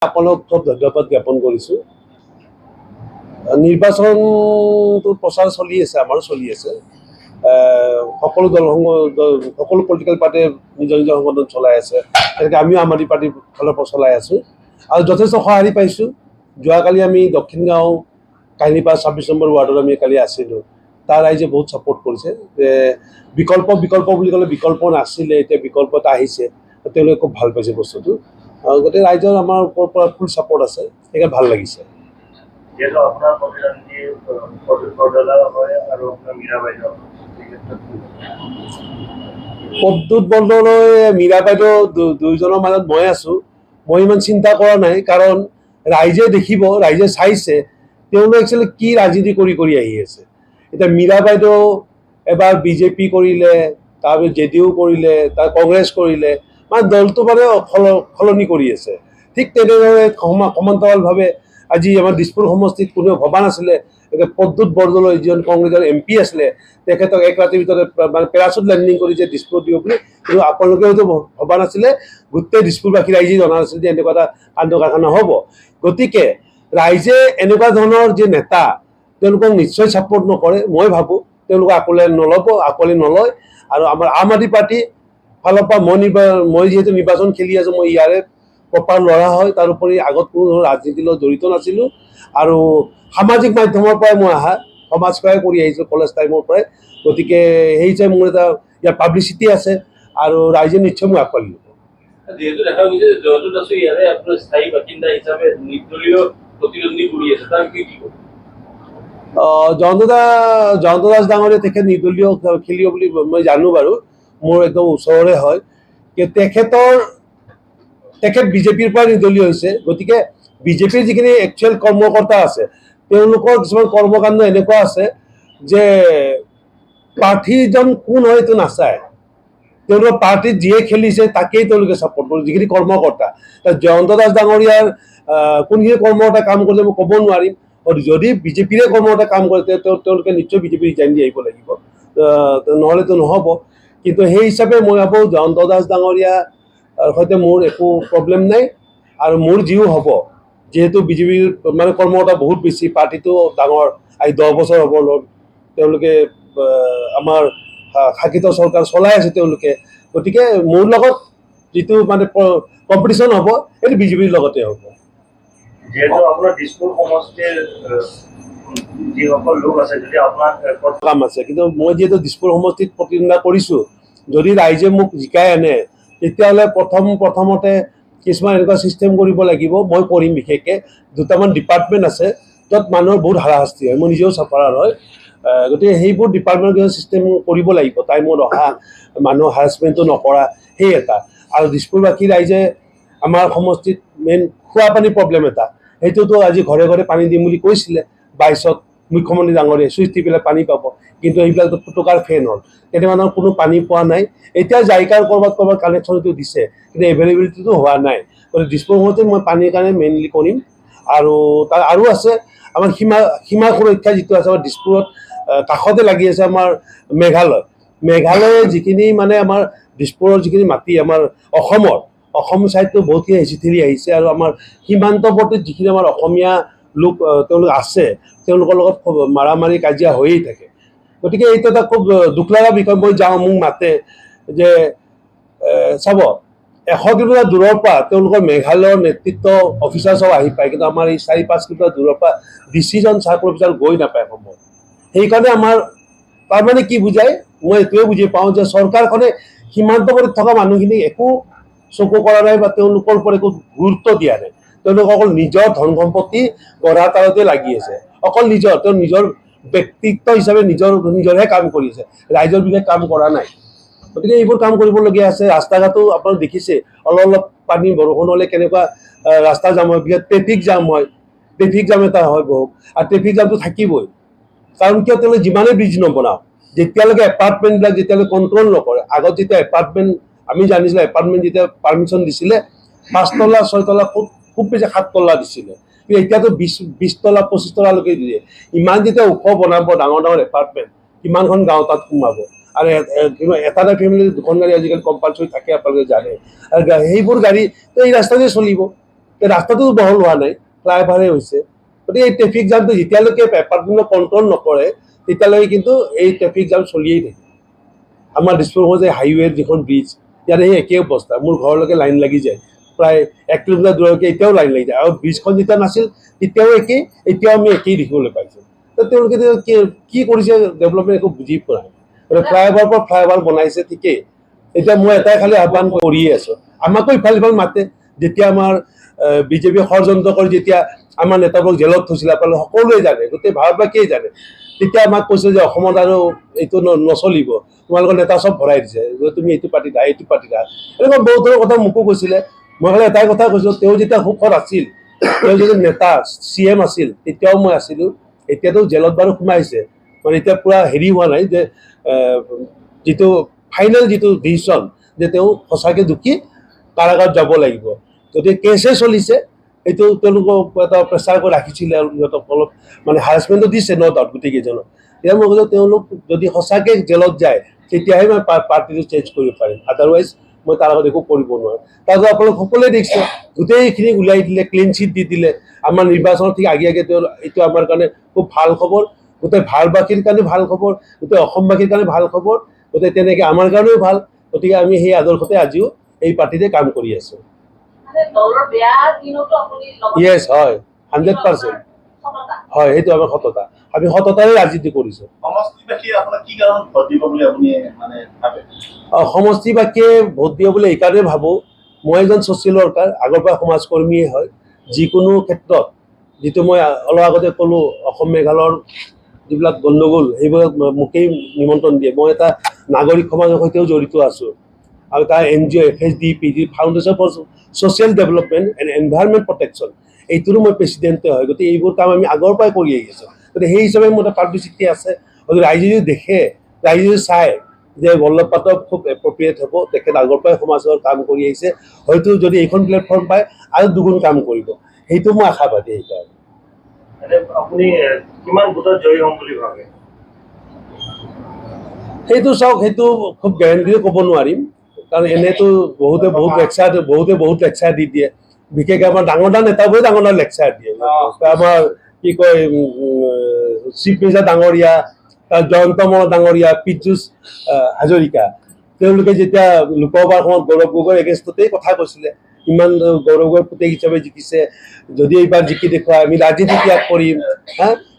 আপোনাক খুব ধন্যবাদ জ্ঞাপন কৰিছোঁ। নিৰ্বাচনটো প্ৰচাৰ চলি আছে, আমাৰো চলি আছে। সকলো সকলো পলিটিকেল পাৰ্টিয়ে নিজৰ নিজৰ সংগঠন চলাই আছে, তেনেকৈ আমিও আম আদমি পাৰ্টিৰ ফালৰ পৰা চলাই আছোঁ আৰু যথেষ্ট সঁহাৰি পাইছোঁ। যোৱাকালি আমি দক্ষিণ গাঁও কাহিনীপাৰা 26 নম্বৰ ৱাৰ্ডত আমি কালি আছিলোঁ। তাৰ ৰাইজে বহুত ছাপোৰ্ট কৰিছে যে বিকল্প বুলি ক'লে বিকল্প নাছিলে, এতিয়া বিকল্প এটা আহিছে, তেওঁলোকে খুব ভাল পাইছে বস্তুটো। গতিকে ৰাইজৰ আমাৰ ওপৰৰ পৰা ফুল ছাপোৰ্ট আছে, সেইকাৰণে ভাল লাগিছে। প্ৰদ্যুৎ বৰদলৈ মীৰা বাইদেউ দুইজনৰ মাজত মই আছোঁ। মই ইমান চিন্তা কৰা নাই, কাৰণ ৰাইজে দেখিব, ৰাইজে চাইছে তেওঁলোকে একচুৱেলি কি ৰাজনীতি কৰি আহি আছে। এতিয়া মীৰা বাইদেউ এবাৰ বিজেপি কৰিলে, তাৰপিছত JDU কৰিলে, তাৰ কংগ্ৰেছ কৰিলে, মানে দলটো মানে সলনি কৰি আছে। ঠিক তেনেদৰে সমান্তৰালভাৱে আজি আমাৰ দিছপুৰ সমষ্টিত কোনেও ভবা নাছিলে প্ৰদ্যুৎ বৰদলৈ যিজন কংগ্ৰেছৰ MP আছিলে, তেখেতক এক ৰাতিৰ ভিতৰত মানে পেৰাচুট লেণ্ডিং কৰি যে দিছপুৰত দিব বুলি, কিন্তু আপোনালোকে হয়তো ভবা নাছিলে, গোটেই দিছপুৰবাসী ৰাইজে জনা নাছিলে যে এনেকুৱা এটা কাণ্ড কাৰখানা হ'ব। গতিকে ৰাইজে এনেকুৱা ধৰণৰ যে নেতা, তেওঁলোকক নিশ্চয় ছাপোৰ্ট নকৰে। মই ভাবোঁ তেওঁলোকে আঁকোৱালি নলয়। আৰু আমাৰ আম আদমি পাৰ্টি ফালৰ পৰা মই যিহেতু নিৰ্বাচন খেলি আছোঁ, মই ইয়াৰে প্ৰপাৰ ল'ৰা হয়। তাৰোপৰি আগত কোনো ধৰণৰ ৰাজনীতিৰ লগত জড়িত নাছিলোঁ আৰু সামাজিক মাধ্যমৰ পৰাই মই সমাজ সেৱাই কৰি আহিছোঁ কলেজ টাইমৰ পৰাই। গতিকে সেই হিচাপে মোৰ এটা ইয়াৰ পাব্লিচিটি আছে আৰু ৰাইজে নিশ্চয় মোক আঁকোৱালি ল'ব। যিহেতু দেখা গৈছে যে জয়ন্ত দাসে ইয়াৰে আপোনাৰ স্থায়ী বাসিন্দা হিচাপে নিৰ্দলীয় প্ৰতিদ্বন্দ্বী কৰি আছে, তাৰ কি ক'ব? জয়ন্ত দাস ডাঙৰীয়া তেখেত নিৰ্দলীয় খেলিব বুলি মই জানো বাৰু, মোৰ একদম ওচৰৰে হয়। তেখেত বিজেপিৰ পৰা নিৰ্দলীয় হৈছে। গতিকে বিজেপিৰ যিখিনি একচুৱেল কৰ্মকৰ্তা আছে, তেওঁলোকৰ কিছুমান কৰ্মকাণ্ড এনেকুৱা আছে যে প্ৰাৰ্থীজন কোন হয় এইটো নাচায়, তেওঁলোকৰ পাৰ্টিত যিয়ে খেলিছে তাকেই তেওঁলোকে ছাপোৰ্ট কৰে, যিখিনি কৰ্মকৰ্তা। জয়ন্ত দাস ডাঙৰীয়াৰ কোনখিনি কৰ্মকৰ্তা কাম কৰিছে মই ক'ব নোৱাৰিম। যদি বিজেপিৰে কৰ্মকৰ্তা কাম কৰে তেওঁলোকে নিশ্চয় বিজেপি ৰিজাইন দি আহিব লাগিব, নহ'লেতো নহ'ব। কিন্তু সেই হিচাপে মই ভাবোঁ জয়ন্ত দাস ডাঙৰীয়াৰ সৈতে মোৰ একো প্ৰব্লেম নাই। আৰু মোৰ যিও হ'ব, যিহেতু বিজেপিৰ মানে কৰ্মকৰ্তা বহুত বেছি, পাৰ্টিটো ডাঙৰ, আজি 10 বছৰ হ'ব তেওঁলোকে আমাৰ শাসিত চৰকাৰ চলাই আছে তেওঁলোকে। গতিকে মোৰ লগত যিটো মানে কম্পিটিশ্যন হ'ব, সেইটো বিজেপিৰ লগতে হ'ব। যিহেতু আপোনাৰ দিছপুৰ সমষ্টিৰ যিসকল লোক আছে, যদি আপোনাৰ কাম আছে, কিন্তু মই যিহেতু দিছপুৰ সমষ্টিত প্ৰতিদ্বন্দ্বিতা কৰিছোঁ, যদি ৰাইজে মোক জিকাই আনে তেতিয়াহ'লে প্ৰথমতে কিছুমান এনেকুৱা ছিষ্টেম কৰিব লাগিব। মই কৰিম। বিশেষকৈ দুটামান ডিপাৰ্টমেণ্ট আছে য'ত মানুহৰ বহুত হাৰাশাস্তি হয়, মই নিজেও চাফাৰাৰ হয়। গতিকে সেইবোৰ ডিপাৰ্টমেণ্ট ছিষ্টেম কৰিব লাগিব, টাইমত অহা, মানুহৰ হাৰাচমেণ্টটো নকৰা, সেই এটা। আৰু দিছপুৰবাসী ৰাইজে আমাৰ সমষ্টিত মেইন খোৱা পানীৰ প্ৰব্লেম এটা, সেইটোতো আজি ঘৰে ঘৰে পানী দিম বুলি কৈছিলে 22ত মুখ্যমন্ত্ৰী ডাঙৰীয়াই, চুইচ টিপিলে পানী পাব, কিন্তু এইবিলাকতো ফুটুকাৰ ফেন হ'ল, তেনেকুৱা ধৰণৰ কোনো পানী পোৱা নাই। এতিয়া জাইকাৰ ক'ৰবাত কানেকশ্যনটো দিছে, কিন্তু এভেইলেবিলিটিটো হোৱা নাই। গতিকে দিছপুৰ সমষ্টিত মই পানীৰ কাৰণে মেইনলি কৰিম। আৰু তাৰ আৰু আছে আমাৰ সীমা সুৰক্ষা যিটো আছে আমাৰ দিছপুৰত, কাষতে লাগি আছে আমাৰ মেঘালয়ে যিখিনি মানে আমাৰ দিছপুৰৰ যিখিনি মাটি আমাৰ অসম ছাইডটো বহুতখিনি হেঁচি ঠেলি আহিছে। আৰু আমাৰ সীমান্তৱৰ্তীত যিখিনি আমাৰ অসমীয়া লোক তেওঁলোক আছে, তেওঁলোকৰ লগত মাৰামাৰি কাজিয়া হৈয়ে থাকে। গতিকে এইটো এটা খুব দুখ লগা বিষয়। মই যাওঁ, মোক মাতে যে চাব 100 কিলোমিটাৰ দূৰৰ পৰা তেওঁলোকৰ মেঘালয়ৰ নেতৃত্ব অফিচাৰ চব আহি পায়, কিন্তু আমাৰ এই 4-5 কিলোমিটাৰ দূৰৰ পৰা ডিচিজন চাৰ্কল অফিচাৰ গৈ নাপায় সময়ত। সেইকাৰণে আমাৰ তাৰমানে কি বুজায়, মই এইটোৱে বুজি পাওঁ যে চৰকাৰখনে সীমান্তৱৰ্তীত থকা মানুহখিনিক একো চকু কৰা নাই বা তেওঁলোকৰ ওপৰত একো গুৰুত্ব দিয়া নাই। তেওঁলোক অকল নিজৰ ধন সম্পত্তি গঢ়া তালতে লাগি আছে, অকল তেওঁ নিজৰ ব্যক্তিত্ব হিচাপে নিজৰহে কাম কৰি আছে, ৰাইজৰ বিষয়ে কাম কৰা নাই। গতিকে এইবোৰ কাম কৰিবলগীয়া আছে। ৰাস্তা ঘাটো আপোনালোকে দেখিছে, অলপ পানী বৰষুণ হ'লে কেনেকুৱা ৰাস্তা জাম হয়, বিশেষ ট্ৰেফিক জাম হয়, ট্ৰেফিক জাম এটা হয় বহুত। আৰু ট্ৰেফিক জামটো থাকিবই, কাৰণ কিয় তেওঁলোকে যিমানেই ব্ৰিজ নবনাওক, যেতিয়ালৈকে এপাৰ্টমেণ্টবিলাক যেতিয়ালৈকে কণ্ট্ৰল নকৰে। আগত যেতিয়া এপাৰ্টমেণ্ট আমি জানিছিলোঁ, এপাৰ্টমেণ্ট যেতিয়া পাৰ্মিশ্যন দিছিলে 5 তলা 6 তলা, খুব বেছি 7 তলা দিছিলে, কিন্তু এতিয়াতো 20 তলা 25 তলালৈকে দিয়ে। ইমান যেতিয়া ওখ বনাব ডাঙৰ এপাৰ্টমেণ্ট, কিমানখন গাঁও তাত সোমাব। আৰু এটা ফেমিলি 2খন গাড়ী আজিকালি কম্পালচৰি থাকে, আপোনালোকে জানে। আৰু সেইবোৰ গাড়ী এই ৰাস্তাতে চলিব। ৰাস্তাটো বহল হোৱা নাই, ফ্লাইঅভাৰহে হৈছে। গতিকে এই ট্ৰেফিক জামটো যেতিয়ালৈকে পেপাৰখনে কণ্ট্ৰল নকৰে তেতিয়ালৈকে কিন্তু এই ট্ৰেফিক জাম চলিয়েই থাকে। আমাৰ দিছপুৰ যে হাইৱেৰ যিখন ব্ৰিজ, ইয়াতে সেই একেই অৱস্থা। মোৰ ঘৰলৈকে লাইন লাগি যায়, প্ৰায় 1 কিলোমিটাৰ দূৰলৈকে এতিয়াও লাইন লাগি যায়। আৰু ব্ৰিজখন যেতিয়া নাছিল তেতিয়াও একেই, এতিয়াও আমি একেই দেখিবলৈ পাইছোঁ। তো তেওঁলোকে কি কৰিছে ডেভেলপমেণ্ট একো বুজি পোৱা নাই। ফ্লাইঅভাৰৰ পৰা ফ্লাইঅভাৰ বনাইছে ঠিকেই, এতিয়া মই এটাই খালি আহ্বান কৰিয়ে আছোঁ, আমাকো ইফাল সিফাল মাতে। যেতিয়া আমাৰ বিজেপিয়ে ষড়যন্ত্ৰ কৰি যেতিয়া আমাৰ নেতাবোৰক জেলত থৈছিলে, আপোনালোকে সকলোৱে জানে, গোটেই ভাৰতবাসীয়ে জানে। তেতিয়া আমাক কৈছে যে অসমত আৰু এইটো নচলিব, তোমালোকৰ নেতা চব ভৰাই দিছে, তুমি এইটো পাৰ্টি দা এইটো পাৰ্টি দা, এনেকুৱা বহুত ধৰণৰ কথা মোকো কৈছিলে। মই খালি এটাই কথা কৈছোঁ, তেওঁ যেতিয়া সুখত আছিল, তেওঁ যদি নেতা CM আছিল তেতিয়াও মই আছিলোঁ। এতিয়াতো জেলত বাৰু সোমাইছে, মানে এতিয়া পূৰা হেৰি হোৱা নাই যে যিটো ফাইনেল যিটো ডিচিশ্যন যে তেওঁ সঁচাকৈ দুখী, কাৰাগাৰত যাব লাগিব। গতিকে কেছে চলিছে, এইটো তেওঁলোকক এটা প্ৰেছাৰ কৰি ৰাখিছিলে আৰু সিহঁতক অলপ মানে হাৰাছমেণ্টটো দিছে ন ডাউট গোটেইকেইজনক। এতিয়া মই কৈছোঁ তেওঁলোক যদি সঁচাকৈ জেলত যায় তেতিয়াহে মই পাৰ্টিটো চেঞ্জ কৰিব পাৰিম, আদাৰৱাইজ মই তাৰ আগত একো কৰিব নোৱাৰোঁ। তাৰপিছত আপোনালোক সকলোৱে দেখিছে, গোটেইখিনি ওলাই দিলে, ক্লিন চিট দি দিলে। আমাৰ নিৰ্বাচনৰ ঠিক আগে আগে তেওঁ এইটো আমাৰ কাৰণে খুব ভাল খবৰ, গোটেই ভাৰতবাসীৰ কাৰণে ভাল খবৰ, গোটেই অসমবাসীৰ কাৰণে ভাল খবৰ। গতিকে তেনেকৈ আমাৰ কাৰণেও ভাল। গতিকে আমি সেই আদৰ্শতে আজিও এই পাৰ্টিতে কাম কৰি আছোঁ। য়েছ, হয়, 100%। হয়, সেইটো আমাৰ সততা, আমি সততাৰে ৰাজনীতি কৰিছোঁ। সমষ্টিবাসীয়ে ভোট দিয়ে বুলি এইকাৰণে ভাবোঁ, মই এজন ছ'চিয়েল ৱৰ্কাৰ, আগৰ পৰা সমাজকৰ্মীয়ে হয়। যিকোনো ক্ষেত্ৰত, যিটো মই অলপ আগতে ক'লোঁ, অসম মেঘালয়ৰ যিবিলাক গণ্ডগোল সেইবিলাক মোকেই নিমন্ত্ৰণ দিয়ে। মই এটা নাগৰিক সমাজৰ সৈতেও জড়িত আছোঁ, আৰু তাৰ NGO FSDP foundation for social development and environment protection, এইটোৰো মই প্ৰেচিডেণ্টে হয়। গতিকে এইবোৰ কাম আমি আগৰ পৰাই কৰি আহি আছোঁ। গতিকে সেই হিচাপে মোৰ এটা পাব্লিচিটি আছে। গতিকে ৰাইজে যদি দেখে, ৰাইজে যদি চায় যে বল্লভ পাঠক খুব এপ্ৰপ্ৰিয়েট হ'ব, তেখেত আগৰ পৰাই সমাজৰ কাম কৰি আহিছে, হয়তো যদি এইখন প্লেটফৰ্ম পায় আৰু দুগুণ কাম কৰিব, সেইটো মই আশাবাদী। সেইকাৰণে আপুনি কিমান ভোটত জয়ী হ'ম বুলি ভাবে? সেইটো চাওক, সেইটো খুব গেৰেণ্টি ক'ব নোৱাৰিম, কাৰণ এনেতো বহুতে বহুত লেকচাৰ দি দিয়ে। বিশেষকৈ আমাৰ ডাঙৰ নেতাবোৰে ডাঙৰ লেকচাৰ দিয়ে। আমাৰ কি কয়, চিফ মিনিষ্টাৰ ডাঙৰীয়া, জয়ন্ত মহন্ত ডাঙৰীয়া, পীযুষ হাজৰিকা, তেওঁলোকে যেতিয়া লোকসভাৰ সময়ত গৌৰৱ গগৈৰ এগেইনষ্টতেই কথা কৈছিলে, ইমান গৌৰৱ গগৈ পুতেক হিচাপে জিকিছে, যদি এইবাৰ জিকি দেখুৱাই আমি ৰাজনীতি ত্যাগ কৰিম,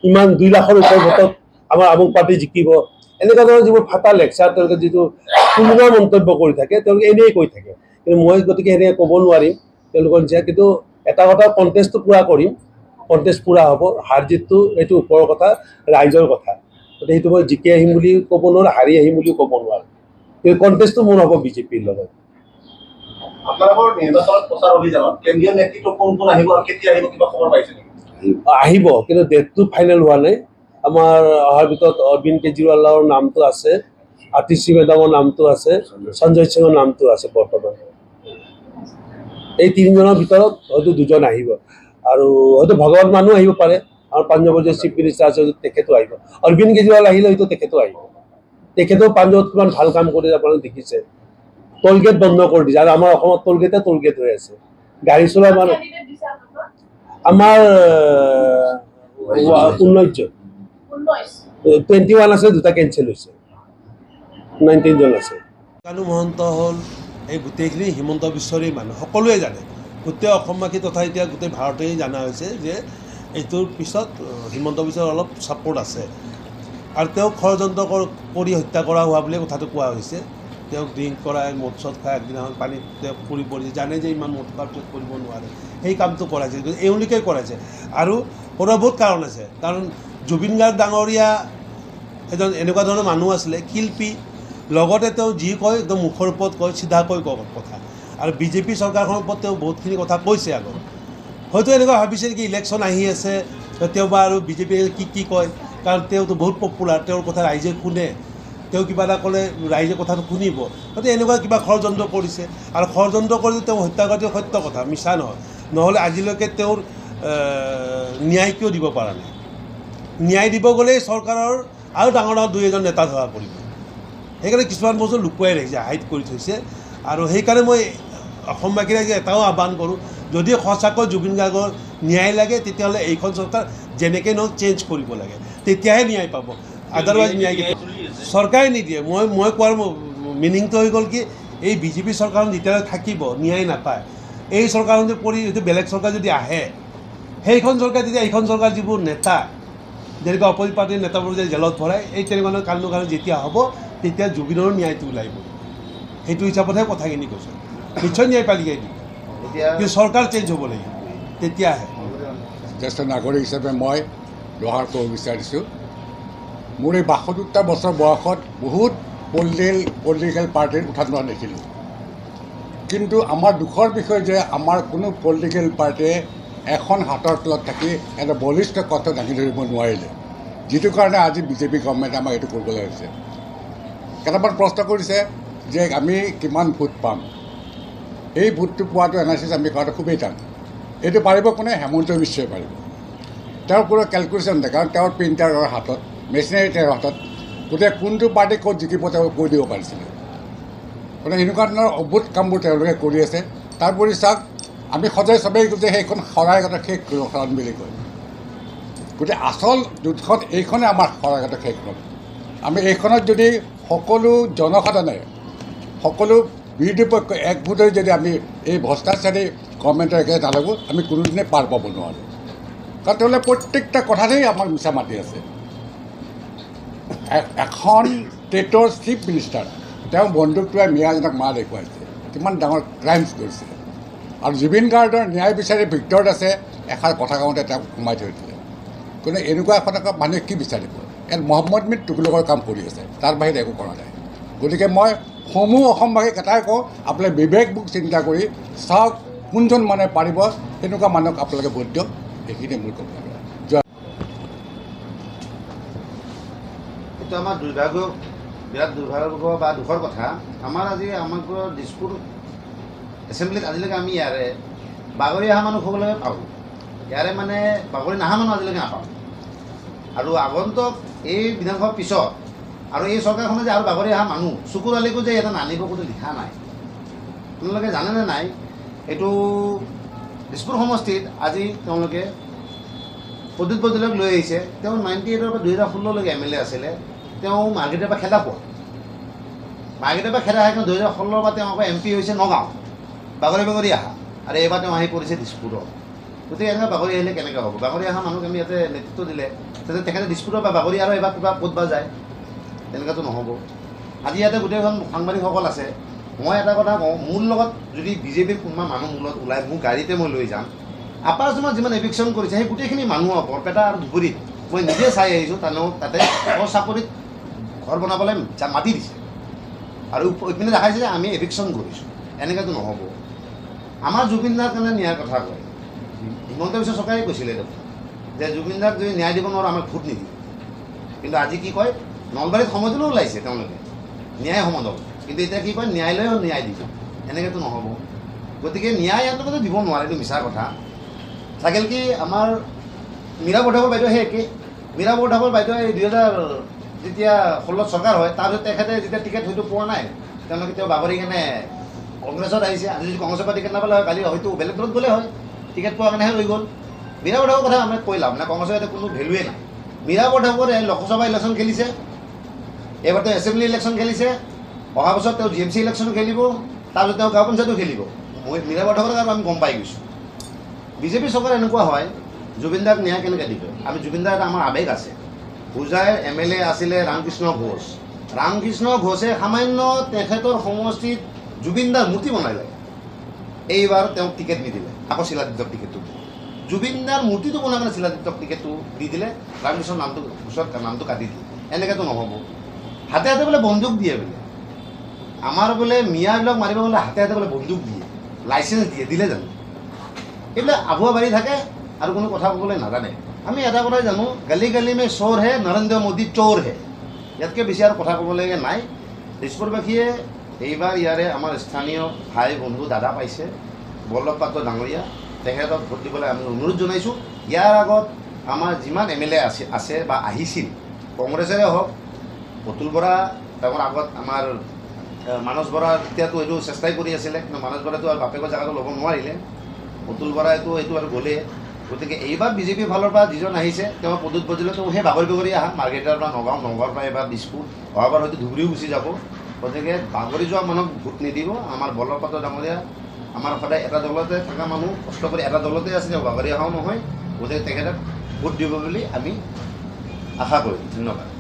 ইমান 2 লাখৰ ওপৰ ভোটত আমাৰ আমুক পাৰ্টি জিকিব, এনেকুৱা ধৰণৰ যিবোৰ ফাটা লেকচাৰ, তেওঁলোকে যিটো পুৰণা মন্তব্য কৰি থাকে, তেওঁলোকে এনেই কৈ থাকে। কিন্তু মই গতিকে এনেকৈ ক'ব নোৱাৰিম তেওঁলোকৰ নিচিনা। কিন্তু এটা কথা, কণ্টেষ্টটো পূৰা কৰিম, কণ্টেষ্ট পূৰা হ'ব। হাৰ জিতটো এইটো ওপৰৰ কথা, ৰাইজৰ কথা। গতিকে সেইটো মই জিকি আহিম বুলি ক'ব নোৱাৰোঁ, হাৰি আহিম বুলিও ক'ব নোৱাৰোঁ। কিন্তু কণ্টেষ্টটো মোৰ হ'ব বিজেপিৰ লগত। আপোনালোকৰ নিৰ্বাচনত প্ৰচাৰ অভিযানত কেন্দ্ৰীয় নেতৃত্ব কোন কোন আহিব আৰু কেতিয়া আহিব, কিবা খবৰ পাইছে নেকি? আহিব, কিন্তু ডেটটো ফাইনেল হোৱা নাই। আমাৰ অহাৰ ভিতৰত অৰবিন্দ কেজৰিৱালৰ নামটো আছে, আতিশী মেডামৰ নামটো আছে, সঞ্জয় সিঙৰ নামটো আছে বৰ্তমান। এই 3জনৰ ভিতৰত হয়তো 2জন আহিব, আৰু হয়তো ভগৱান মানুহ আহিব পাৰে। আৰু পাঞ্জাৱৰ যে চিফ মিনিষ্টাৰ আছে তেখেতো আহিব। অৰবিন্দ কেজৰিৱাল আহিলে হয়তো তেখেতো আহিব। তেখেতেও পাঞ্জাৱত কিমান ভাল কাম কৰি আপোনালোকে দেখিছে, টোলগেট বন্ধ কৰি দিছে। আৰু আমাৰ অসমত টোলগেট হৈ আছে, গাড়ী চলোৱা মানুহ আমাৰ 19জন, 21 আছে, 2টা কেঞ্চেল হৈছে, 19জন আছে। কানু মহন্ত হ'ল এই গোটেইখিনি হিমন্ত বিশ্বৰে মানুহ, সকলোৱে জানে। গোটেই অসমবাসী তথা এতিয়া গোটেই ভাৰতেই জনা হৈছে যে এইটোৰ পিছত হিমন্ত বিশ্বৰ অলপ ছাপোৰ্ট আছে। আৰু তেওঁক ষড়যন্ত্ৰ কৰি হত্যা কৰা হোৱা বুলি কথাটো কোৱা হৈছে। তেওঁক ড্ৰিংক কৰাই, মদ চদ খাই আগদিনাখন পানীত তেওঁক পৰি পৰিছে, জানে যে ইমান মদ খোৱাৰ পিছত কৰিব নোৱাৰে, সেই কামটো কৰাইছে, এওঁলোকেই কৰাইছে। আৰু কৰা বহুত কাৰণ আছে, কাৰণ জুবিন গাৰ্গ ডাঙৰীয়া এজন এনেকুৱা ধৰণৰ মানুহ আছিলে, শিল্পী, লগতে তেওঁ যি কয় একদম মুখৰ ওপৰত কয়, চিধাকৈ কয় কথা। আৰু বিজেপি চৰকাৰখনৰ ওপৰত তেওঁ বহুতখিনি কথা কৈছে আগত। হয়তো এনেকুৱা ভাবিছে নেকি ইলেকশ্যন আহি আছে, তেওঁ বা আৰু বিজেপিয়ে কি কয়, কাৰণ তেওঁতো বহুত পপুলাৰ, তেওঁৰ কথা ৰাইজে শুনে, তেওঁ কিবা এটা ক'লে ৰাইজে কথাটো শুনিব। গতিকে এনেকুৱা কিবা ষড়যন্ত্ৰ কৰিছে, আৰু ষড়যন্ত্ৰ কৰি তেওঁ হত্যা কৰাটো সত্য কথা, মিছা নহয়। নহ'লে আজিলৈকে তেওঁৰ ন্যায় কিয় দিব পৰা নাই? ন্যায় দিব গ'লেই চৰকাৰৰ আৰু ডাঙৰ 2-এজন নেতা ধৰা পৰিব। সেইকাৰণে কিছুমান বস্তু লুকুৱাই ৰাখিছে, হাইড কৰি থৈছে। আৰু সেইকাৰণে মই অসমবাসীৰ ৰাইজে এটাও আহ্বান কৰোঁ যদি সঁচাকৈ জুবিন গাৰ্গৰ ন্যায় লাগে তেতিয়াহ'লে এইখন চৰকাৰ যেনেকৈ নহওক চেঞ্জ কৰিব লাগে, তেতিয়াহে ন্যায় পাব, আদাৰৱাইজ ন্যায় চৰকাৰে নিদিয়ে। মই কোৱাৰ মিনিংটো হৈ গ'ল কি, এই বিজেপি চৰকাৰ যেতিয়ালৈ থাকিব ন্যায় নাপায়, এই চৰকাৰখন যদি বেলেগ চৰকাৰ যদি আহে, সেইখন চৰকাৰ তেতিয়া এইখন চৰকাৰ যিবোৰ নেতা যেনেকৈ অপজিট পাৰ্টীৰ নেতাবোৰ যে জেলত ভৰাই, এই তেনেকুৱা কাণ্ড যেতিয়া হ'ব তেতিয়া জুবিনৰো ন্যায়টো ওলাব। সেইটো হিচাপতহে কথাখিনি কৈছোঁ। নিশ্চয় ন্যায়পালিকাই দিব, কিন্তু চৰকাৰ চেঞ্জ হ'ব লাগিব, তেতিয়াহে। জ্যেষ্ঠ নাগৰিক হিচাপে মই ব্যৱহাৰ কৰিব বিচাৰিছোঁ, মোৰ এই ৭২টা বছৰ বয়সত বহুত পলিটিকেল পাৰ্টিৰ উঠান পতন দেখিলোঁ, কিন্তু আমাৰ দুখৰ বিষয় যে আমাৰ কোনো পলিটিকেল পাৰ্টীয়ে এখন হাতৰ তলত থাকি এটা বলিষ্ঠ কথা দাঙি ধৰিব নোৱাৰিলে, যিটো কাৰণে আজি বিজেপি গভৰ্ণমেণ্টে আমাক এইটো কৰিবলৈ হৈছে। কেইটামান প্ৰশ্ন কৰিছে যে আমি কিমান ভোট পাম, এই ভোটটো পোৱাটো এনালাইচিছ আমি কৰাটো খুবেই টান। এইটো পাৰিব কোনে? হেমন্ত বিশ্বই পাৰিব। তেওঁৰ কোনো কেলকুলেশ্যন নাই, কাৰণ তেওঁৰ প্ৰিণ্টাৰৰ হাতত, মেচিনাৰী তেওঁৰ হাতত, গতিকে কোনটো পাৰ্টি ক'ত জিকিব তেওঁ কৈ দিব পাৰিছিলে। গতিকে এনেকুৱা ধৰণৰ অদ্ভুত কামবোৰ তেওঁলোকে কৰি আছে। তাৰোপৰি চাওক, আমি সদায় চবেই যে সেইখন শৰাইঘাট শেষ কাৰণ বুলি কয়, গতিকে আচল যুদ্ধখন এইখনে আমাৰ শৰাইঘাট শেষখন। আমি এইখনত যদি সকলো জনসাধাৰণে, সকলো বিৰোধী পক্ষ একগোট হৈ যদি আমি এই ভ্ৰষ্টাচাৰী গভৰ্ণমেণ্টৰ একে নালাগোঁ, আমি কোনোদিনে পাৰ পাব নোৱাৰোঁ। কাৰণ তেওঁলোকে প্ৰত্যেকটা কথাতেই আমাৰ মিছা মাতি আছে। এখন ষ্টেটৰ চিফ মিনিষ্টাৰ, তেওঁ বন্দুকটোৱে মিয়াজনক মাৰ দেখুৱাইছে, কিমান ডাঙৰ ক্ৰাইমছ কৰিছে। আৰু জুবিন গাৰ্গৰ ন্যায় বিচাৰি ভিতৰত আছে, এষাৰ কথা কওঁতে তেওঁক সোমাই থৈ দিলে। কিন্তু এনেকুৱা এখন মানুহে কি বিচাৰিব? ইয়াত মহম্মদ মিৰ তুগলকৰ কাম কৰি আছে, তাৰ বাহিৰে একো কৰা নাই। গতিকে মই সমূহ অসমবাসীক এটাই কওঁ, আপোনালোকে বিবেকবোৰ চিন্তা কৰি চাওক কোনজন মানুহে পাৰিব, তেনেকুৱা মানুহক আপোনালোকে ভোট দিয়ক। এইখিনিয়ে মোৰ ক'ব লাগে। এইটো আমাৰ বিৰাট দুৰ্ভাগ্য বা দুখৰ কথা। আমাৰ আজি আমাক দিছপুৰ এছেম্বলিত আজিলৈকে আমি ইয়াৰে বাগৰি অহা মানুহ হ'বলৈ পাওঁ, ইয়াৰে মানে বাগৰি নহা মানুহ আজিলৈকে নাপাওঁ। আৰু আগন্তুক এই বিধানসভাৰ পিছত আৰু এই চৰকাৰখনে যে আৰু বাগৰি অহা মানুহ চকুৰ আলিকো যে এটা নানিব কোনো লিখা নাই। আপোনালোকে জানেনে নাই, এইটো দিছপুৰ সমষ্টিত আজি তেওঁলোকে প্ৰদ্যুৎ বৰদলৈক লৈ আহিছে। তেওঁ 98ৰ পৰা 2016লৈকে MLA আছিলে। তেওঁ মাৰ্ঘেৰিটাৰ পৰা খেদা পোৱা, মাৰ্ঘেৰিটাৰ পৰা খেদা আহে, 2016 পৰা তেওঁ আকৌ MP হৈছে নগাঁও, বাগৰি অহা, আৰু এইবাৰ তেওঁ আহি পৰিছে দিছপুৰত। গতিকে এনেকৈ বাগৰি আহিলে কেনেকৈ হ'ব? বাগৰি অহা মানুহক আমি ইয়াতে নেতৃত্ব দিলে তেতিয়া তেখেতে দিছপুৰৰ পৰা বাগৰি আৰু এবাৰ কিবা ক'ত বা যায়, তেনেকুৱাতো নহ'ব। আজি ইয়াতে গোটেইখন সাংবাদিকসকল আছে। মই এটা কথা কওঁ, মোৰ লগত যদি বিজেপিৰ কোনোবা মানুহ মোৰ লগত ওলাই, মোৰ গাড়ীতে মই লৈ যাম, আপাৰ আছামত যিমান এভিকশ্যন কৰিছে সেই গোটেইখিনি মানুহৰ বৰপেটা আৰু ধুবুৰীত মই নিজে চাই আহিছোঁ। তাতে চাকৰিত ঘৰ বনাবলৈ মাটি দিছে আৰু ইপিনে দেখাইছে যে আমি এভিকশ্যন কৰিছোঁ। এনেকুৱাতো নহ'ব। আমাৰ জুবিন দাৰ কাৰণে ন্যায়ৰ কথা কয়, হিমন্ত বিশ্ব চৰকাৰে কৈছিলে দেখোন যে জুবিন দাক যদি ন্যায় দিব নোৱাৰোঁ আমাক ভোট নিদিব। কিন্তু আজি কি কয়, নলবাৰীত সমজনো ওলাইছে তেওঁলোকে ন্যায় সমদল, কিন্তু এতিয়া কি কয় ন্যায়ালয়ে ন্যায় দিব। এনেকৈতো নহ'ব। গতিকে ন্যায় ইয়াত দিব নোৱাৰে, এইটো মিছা কথা। থাকিল কি আমাৰ মীৰা বৰঠাকুৰ বাইদেউ সেই একেই। মীৰা বৰঠাকুৰ বাইদেউ এই 2016 চৰকাৰ হয়, তাৰপিছত তেখেতে যেতিয়া টিকেট হয়তো পোৱা নাই, তেওঁলোকে তেওঁ বাগৰি কেনে কংগ্ৰেছত আহিছে। আজি যদি কংগ্ৰেছৰ পৰা টিকেট নাপালে হয়, কালি হয়তো বেলেগ দলত গ'লে হয়, টিকেট পোৱাৰ কাৰণেহে ৰৈ গ'ল। মীৰা বৰঠাকুৰৰ কথা আমি কৈ লাভ নাই, কংগ্ৰেছৰ ইয়াতে কোনো ভেলুৱে নাই। মীৰা বৰঠাকুৰে লোকসভা ইলেকশ্যন খেলিছে, এইবাৰ তেওঁ এছেম্বলি ইলেকশ্যন খেলিছে, অহা বছৰ তেওঁ GMC ইলেকশ্যনো খেলিব, তাৰপিছত তেওঁ গাঁও পঞ্চায়তো খেলিব। মীৰা বৰঠাকুৰক আৰু আমি গম পাই গৈছোঁ। বিজেপি চৰকাৰ এনেকুৱা হয়, জুবিন দাক ন্যায় কেনেকৈ দিব? আমি জুবিন দাৰ এটা আমাৰ আৱেগ আছে। হোজাইৰ MLA আছিলে ৰামকৃষ্ণ ঘোষ। ৰামকৃষ্ণ ঘোষে সামান্য তেখেতৰ সমষ্টিত জুবিন দাৰ মূৰ্তি বনালে, এইবাৰ তেওঁক টিকেট নিদিলে, আকৌ শিলাদিত্যক টিকেটটো দিলে। জুবিন দাৰ মূৰ্তিটো বনাই মানে শিলাদিত্যক টিকেটটো দি দিলে, ৰামকৃষ্ণৰ নামটো কাটি দিলে। এনেকৈতো নহ'ব। হাতে হাতে বোলে বন্দুক দিয়ে বোলে, আমাৰ বোলে মিয়াবিলাক মাৰিব বোলে হাতে হাতে বোলে বন্দুক দিয়ে, লাইচেঞ্চ দিলে জানো? এইবিলাক আভুৱা বাঢ়ি থাকে আৰু কোনো কথা ক'বলৈ নাজানে। আমি এটা কথাই জানো, গালি গালি মে চোৰ হে, নৰেন্দ্ৰ মোদী চোৰ হে। ইয়াতকৈ বেছি আৰু কথা ক'বলগীয়া নাই। দিছপুৰবাসীয়ে এইবাৰ ইয়াৰে আমাৰ স্থানীয় ভাই বন্ধু দাদা পাইছে, বল্লভ পাত্ৰ ডাঙৰীয়া, তেখেতক ভোট দিবলৈ আমি অনুৰোধ জনাইছোঁ। ইয়াৰ আগত আমাৰ যিমান MLA আছে বা আহিছিল, কংগ্ৰেছৰে হওক, অতুল বৰা, তেওঁৰ আগত আমাৰ মানস বৰা, তেতিয়াতো এইটো চেষ্টাই কৰি আছিলে, কিন্তু মানস বৰাটো আৰু বাপেকৰ জেগাটো ল'ব নোৱাৰিলে। অতুল বৰাইতো এইটো আৰু গ'লে গতিকে এইবাৰ বিজেপিৰ ফালৰ পৰা যিজন আহিছে তেওঁ পদুত বজিলে তেওঁ সেই বাগৰি আহা মাৰ্ঘেৰিটাৰ পৰা নগাঁও নগৰ পৰা এইবাৰ দিছপুৰ অহাবাৰ হয়তো ধুবুৰীও গুচি যাব গতিকে বাগৰি যোৱা মানুহক ভোট নিদিব আমাৰ বলপাত্ৰ ডাঙৰীয়া আমাৰ সদায় এটা দলতে থকা মানুহ কষ্ট কৰি এটা দলতে আছে তেওঁ বাগৰি অহাও নহয় গতিকে তেখেতক ভোট দিব বুলি আমি আশা কৰিম ধন্যবাদ